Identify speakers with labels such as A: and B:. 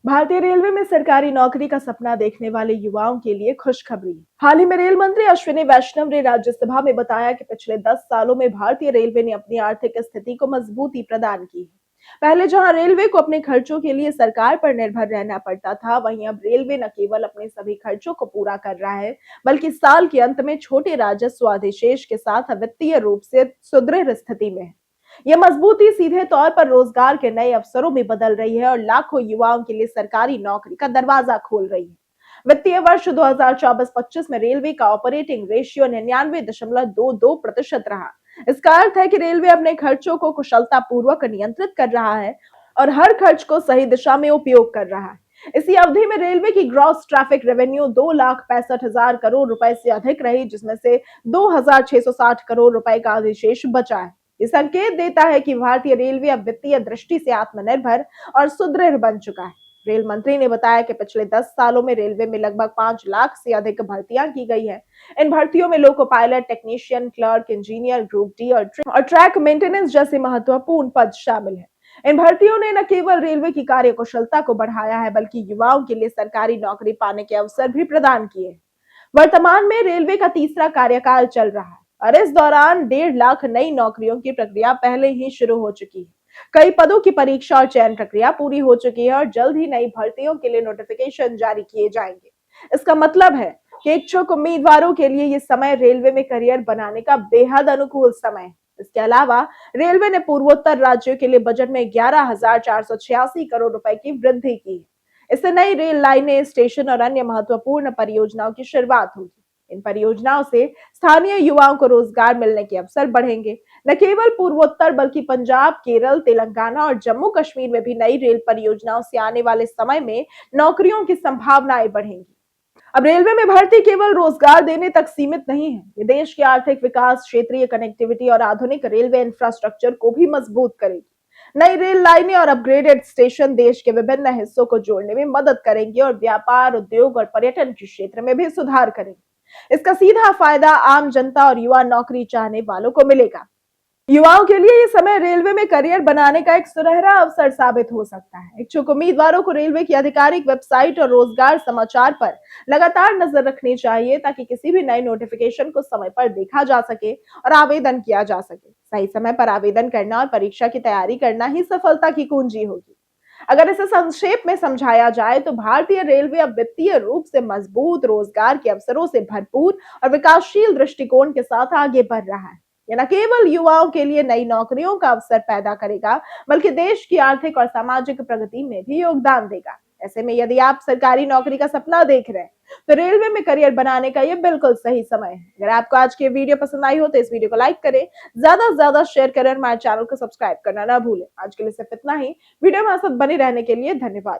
A: भारतीय रेलवे में सरकारी नौकरी का सपना देखने वाले युवाओं के लिए खुशखबरी। हाल ही में रेल मंत्री अश्विनी वैष्णव ने राज्यसभा में बताया कि पिछले 10 सालों में भारतीय रेलवे ने अपनी आर्थिक स्थिति को मजबूती प्रदान की है। पहले जहां रेलवे को अपने खर्चों के लिए सरकार पर निर्भर रहना पड़ता था, वहीं अब रेलवे न केवल अपने सभी खर्चों को पूरा कर रहा है, बल्कि साल के अंत में छोटे राजस्व अधिशेष के साथ वित्तीय रूप से सुदृढ़ स्थिति में है। यह मजबूती सीधे तौर पर रोजगार के नए अवसरों में बदल रही है और लाखों युवाओं के लिए सरकारी नौकरी का दरवाजा खोल रही है। वित्तीय वर्ष 2024-25 में रेलवे का ऑपरेटिंग रेशियो 99.22% रहा। इसका अर्थ है कि रेलवे अपने खर्चों को कुशलतापूर्वक नियंत्रित कर रहा है और हर खर्च को सही दिशा में उपयोग कर रहा है। इसी अवधि में रेलवे की ग्रॉस ट्रैफिक रेवेन्यू 2,65,000 करोड़ रुपए से अधिक रही, जिसमें से 2,660 करोड़ रुपए का अधिशेष बचा है। ये संकेत देता है कि भारतीय रेलवे अब वित्तीय दृष्टि से आत्मनिर्भर और सुदृढ़ बन चुका है। रेल मंत्री ने बताया कि पिछले 10 सालों में रेलवे में लगभग 5 लाख से अधिक भर्तियां की गई है। इन भर्तियों में loco pilot, technician, clerk, engineer, group D और ट्रैक मेंटेनेंस जैसे महत्वपूर्ण पद शामिल हैं। इन भर्तियों ने न केवल रेलवे की कार्य कुशलता को बढ़ाया है, बल्कि युवाओं के लिए सरकारी नौकरी पाने के अवसर भी प्रदान किए। वर्तमान में रेलवे का तीसरा कार्यकाल चल रहा है और इस दौरान 1.5 लाख नई नौकरियों की प्रक्रिया पहले ही शुरू हो चुकी है। कई पदों की परीक्षा और चयन प्रक्रिया पूरी हो चुकी है और जल्द ही नई भर्तियों के लिए नोटिफिकेशन जारी किए जाएंगे। इसका मतलब है कि इच्छुक उम्मीदवारों के लिए ये समय रेलवे में करियर बनाने का बेहद अनुकूल समय है। इसके अलावा रेलवे ने पूर्वोत्तर राज्यों के लिए बजट में 11,486 करोड़ रुपए की वृद्धि की है। इससे नई रेल लाइनें, स्टेशन और अन्य महत्वपूर्ण परियोजनाओं की शुरुआत होगी। इन परियोजनाओं से स्थानीय युवाओं को रोजगार मिलने के अवसर बढ़ेंगे। न केवल पूर्वोत्तर बल्कि पंजाब, केरल, तेलंगाना और जम्मू कश्मीर में भी नई रेल परियोजनाओं से आने वाले समय में नौकरियों की संभावनाएं बढ़ेंगी। अब रेलवे में भर्ती केवल रोजगार देने तक सीमित नहीं है, ये देश के आर्थिक विकास, क्षेत्रीय कनेक्टिविटी और आधुनिक रेलवे इंफ्रास्ट्रक्चर को भी मजबूत करेगी। नई रेल लाइनें और अपग्रेडेड स्टेशन देश के विभिन्न हिस्सों को जोड़ने में मदद करेंगे और व्यापार, उद्योग और पर्यटन के क्षेत्र में भी सुधार करेंगे। इसका सीधा फायदा आम जनता और युवा नौकरी चाहने वालों को मिलेगा। युवाओं के लिए ये समय रेलवे में करियर बनाने का एक सुनहरा अवसर साबित हो सकता है। इच्छुक उम्मीदवारों को रेलवे की आधिकारिक वेबसाइट और रोजगार समाचार पर लगातार नजर रखनी चाहिए, ताकि किसी भी नए नोटिफिकेशन को समय पर देखा जा सके और आवेदन किया जा सके। सही समय पर आवेदन करना और परीक्षा की तैयारी करना ही सफलता की कुंजी होगी। अगर इसे संक्षेप में समझाया जाए तो भारतीय रेलवे अब वित्तीय रूप से मजबूत, रोजगार के अवसरों से भरपूर और विकासशील दृष्टिकोण के साथ आगे बढ़ रहा है। यह न केवल युवाओं के लिए नई नौकरियों का अवसर पैदा करेगा, बल्कि देश की आर्थिक और सामाजिक प्रगति में भी योगदान देगा। ऐसे में यदि आप सरकारी नौकरी का सपना देख रहे हैं, तो रेलवे में करियर बनाने का ये बिल्कुल सही समय है। अगर आपको आज की वीडियो पसंद आई हो तो इस वीडियो को लाइक करें, ज्यादा से ज्यादा शेयर करें और हमारे चैनल को सब्सक्राइब करना ना भूलें। आज के लिए सिर्फ इतना ही। वीडियो में साथ बने रहने के लिए धन्यवाद।